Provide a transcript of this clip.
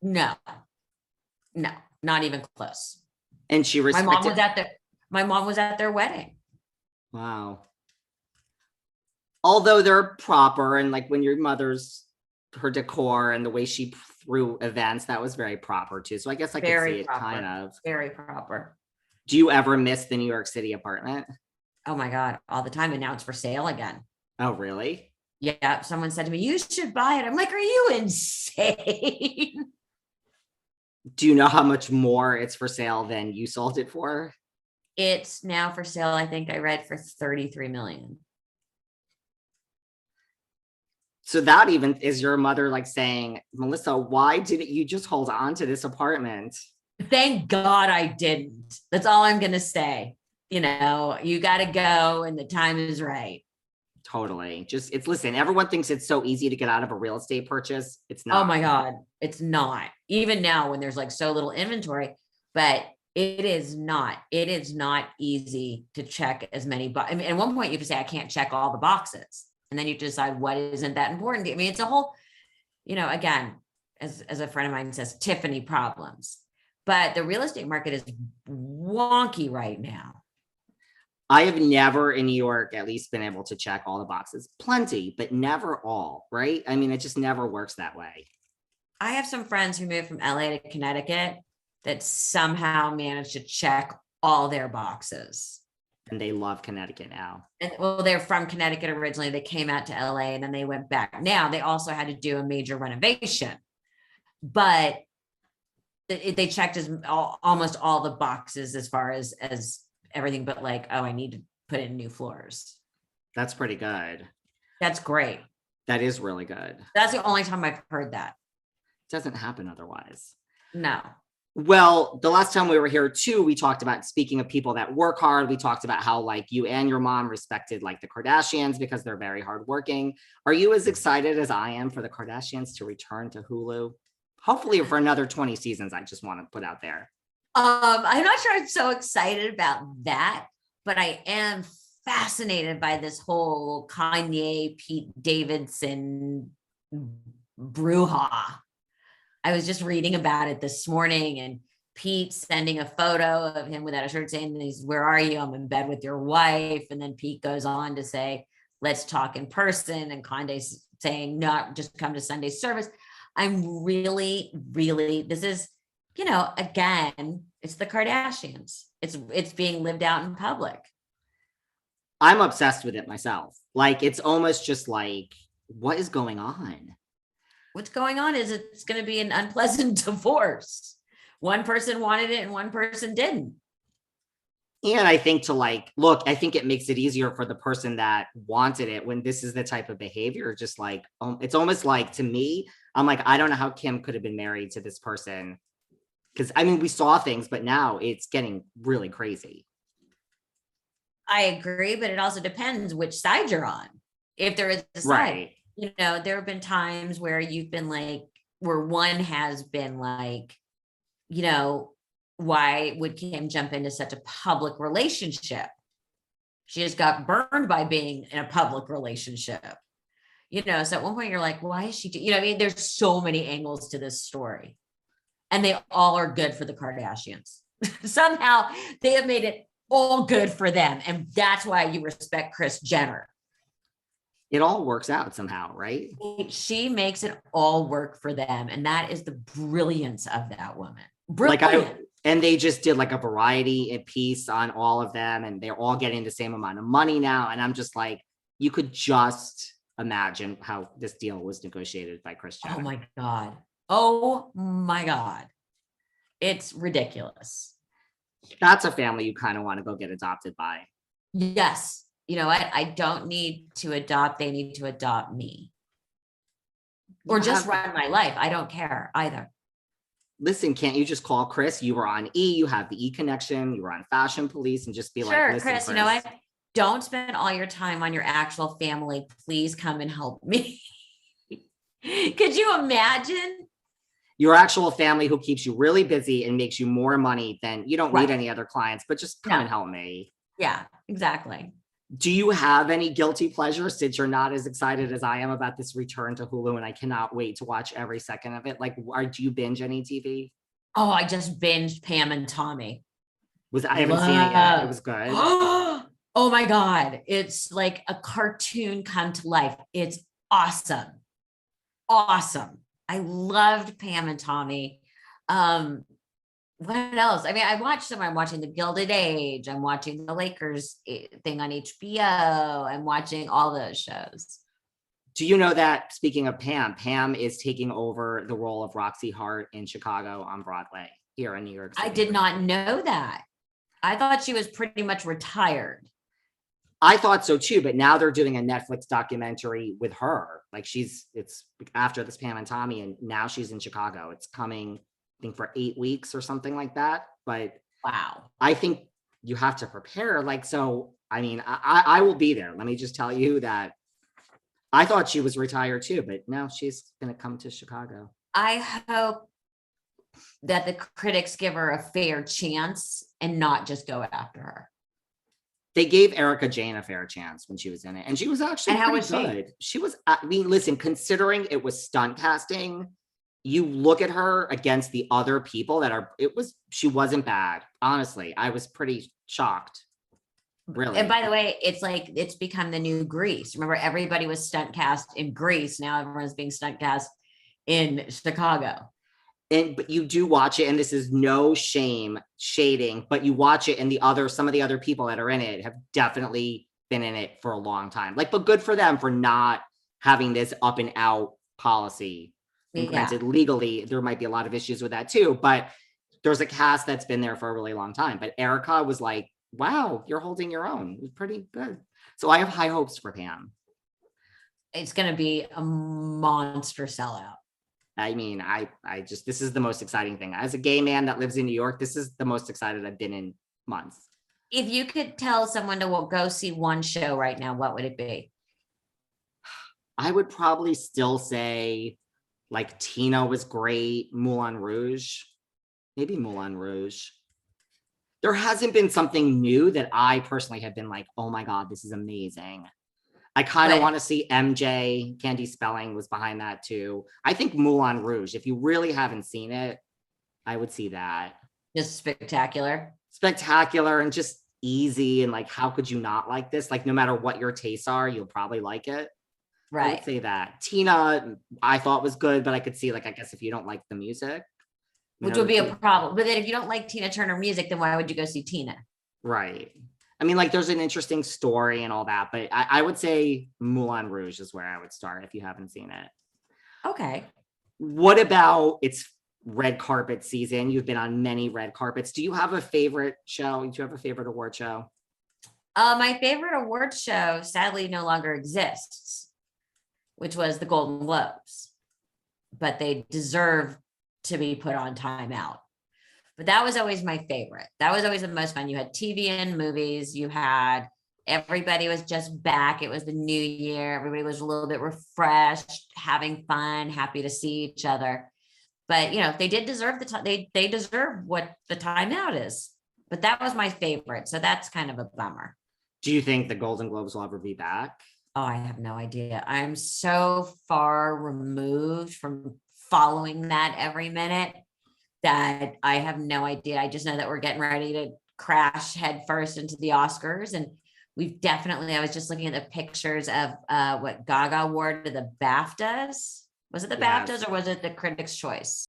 No, no, not even close. And she My mom respected. was at the my mom was at their wedding. Wow. Although they're proper, and like when your mother's, her decor and the way she threw events, that was very proper too. So I guess I could see Very it kind proper. of. Very proper. Do you ever miss the New York City apartment? Oh my God, all the time. And now it's for sale again. Oh, really? Yeah. Someone said to me, you should buy it. I'm like, are you insane? Do you know how much more it's for sale than you sold it for? It's now for sale. I think I read for 33 million. So that even is your mother like saying, Melissa, why didn't you just hold on to this apartment? Thank God I didn't. That's all I'm going to say. You know, you got to go and the time is right. Totally. Just it's listen, everyone thinks it's so easy to get out of a real estate purchase. It's Oh not. my God. It's not. Even now when there's like so little inventory, but it is not. It is not easy to check as many. I mean, at one point you have to say, I can't check all the boxes. And then you decide what isn't that important. I mean, it's a whole, you know, again, as a friend of mine says, Tiffany problems. But the real estate market is wonky right now. I have never in New York at least been able to check all the boxes. Plenty, but never all, right? I mean, it just never works that way. I have some friends who moved from LA to Connecticut that somehow managed to check all their boxes. And they love Connecticut now. And well, they're from Connecticut originally. They came out to LA and then they went back. Now they also had to do a major renovation, but they checked almost all the boxes as far as everything, but like, oh, I need to put in new floors. That's pretty good. That's great. That is really good. That's the only time I've heard that. It doesn't happen otherwise. No. Well, the last time we were here too, we talked about, speaking of people that work hard, we talked about how like you and your mom respected like the Kardashians because they're very hardworking. Are you as excited as I am for the Kardashians to return to Hulu? Hopefully for another 20 seasons, I just want to put out there. I'm not sure I'm so excited about that, but I am fascinated by this whole Kanye, Pete Davidson brouhaha. I was just reading about it this morning, and Pete sending a photo of him without a shirt saying, where are you? I'm in bed with your wife. And then Pete goes on to say, let's talk in person. And Kanye's saying, no, just come to Sunday service. I'm really, this is, you know, again, it's the Kardashians. It's being lived out in public. I'm obsessed with it myself. Like, it's almost just like, what is going on? What's going on is it's going to be an unpleasant divorce. One person wanted it and one person didn't. And I think to like, look, I think it makes it easier for the person that wanted it when this is the type of behavior, just like, it's almost like, to me, I'm like, I don't know how Kim could have been married to this person. Because I mean, we saw things, but now it's getting really crazy. I agree, but it also depends which side you're on. If there is a side, right. You know, there have been times where you've been like, where one has been like, you know, why would Kim jump into such a public relationship? She just got burned by being in a public relationship. You know, so at one point you're like, why is she, you know, I mean, there's so many angles to this story. And they all are good for the Kardashians. Somehow they have made it all good for them. And that's why you respect Kris Jenner. It all works out somehow, right? She makes it all work for them. And that is the brilliance of that woman. Brilliant. And they just did like a variety piece on all of them. And they're all getting the same amount of money now. And I'm just like, you could just imagine how this deal was negotiated by Kris Jenner. Oh my God. Oh my God. It's ridiculous. That's a family you kind of want to go get adopted by. Yes. You know what? I don't need to adopt. They need to adopt me. Or just run my life. I don't care either. Listen, can't you just call Kris? You were on E, you have the E connection, you were on Fashion Police, and just be like, listen, Kris, you know what? Don't spend all your time on your actual family. Please come and help me. Could you imagine? Your actual family who keeps you really busy and makes you more money than you don't need any other clients, but just come and help me. Yeah, exactly. Do you have any guilty pleasures since you're not as excited as I am about this return to Hulu and I cannot wait to watch every second of it? Like, do you binge any TV? Oh, I just binged Pam and Tommy. I haven't seen it yet. It was good. Oh my God. It's like a cartoon come to life. It's awesome. Awesome. I loved Pam and Tommy. What else? I mean, I watched them. I'm watching The Gilded Age. I'm watching the Lakers thing on HBO. I'm watching all those shows. Do you know that, speaking of Pam, Pam is taking over the role of Roxy Hart in Chicago on Broadway here in New York City? I did not know that. I thought she was pretty much retired. I thought so too, but now they're doing a Netflix documentary with her. Like it's after this Pam and Tommy, and now she's in Chicago. It's coming, I think, for 8 weeks or something like that. But wow, I think you have to prepare. Like, so, I mean, I will be there. Let me just tell you that I thought she was retired too, but now she's going to come to Chicago. I hope that the critics give her a fair chance and not just go after her. They gave Erica Jane a fair chance when she was in it, and she was actually how pretty was good. She was, I mean, listen, considering it was stunt casting, you look at her against the other people she wasn't bad. Honestly, I was pretty shocked. Really. And by the way, it's like, it's become the new Grease. Remember, everybody was stunt cast in Grease. Now everyone's being stunt cast in Chicago. But you do watch it, and this is no shading, but you watch it, and some of the other people that are in it have definitely been in it for a long time. Like, but good for them for not having this up and out policy. And granted, legally, there might be a lot of issues with that too, but there's a cast that's been there for a really long time. But Erica was like, wow, you're holding your own. It was pretty good. So I have high hopes for Pam. It's going to be a monster sellout. I mean, this is the most exciting thing. As a gay man that lives in New York, this is the most excited I've been in months. If you could tell someone to go see one show right now, what would it be? I would probably still say, like, Tina was great. Moulin Rouge. Maybe Moulin Rouge. There hasn't been something new that I personally have been like, oh my God, this is amazing. I kind of want to see MJ. Candy Spelling was behind that too. I think Moulin Rouge, if you really haven't seen it, I would see that. Just spectacular. Spectacular and just easy. And like, how could you not like this? Like, no matter what your tastes are, you'll probably like it. Right. I would say that. Tina, I thought was good, but I could see, like, I guess if you don't like the music. Which would be a problem. But then if you don't like Tina Turner music, then why would you go see Tina? Right. I mean, like, there's an interesting story and all that, but I would say Moulin Rouge is where I would start if you haven't seen it. Okay. What about its red carpet season? You've been on many red carpets. Do you have a favorite show? Do you have a favorite award show? My favorite award show sadly no longer exists, which was the Golden Globes, but they deserve to be put on timeout. But that was always my favorite. That was always the most fun. You had TV and movies. You had, everybody was just back. It was the new year. Everybody was a little bit refreshed, having fun, happy to see each other. But, you know, they did deserve the time. They deserve what the timeout is. But that was my favorite. So that's kind of a bummer. Do you think the Golden Globes will ever be back? Oh, I have no idea. I'm so far removed from following that every minute that I have no idea. I just know that we're getting ready to crash headfirst into the Oscars. And we've definitely, I was just looking at the pictures of what Gaga wore to the BAFTAs. Was it the BAFTAs or was it the Critics' Choice?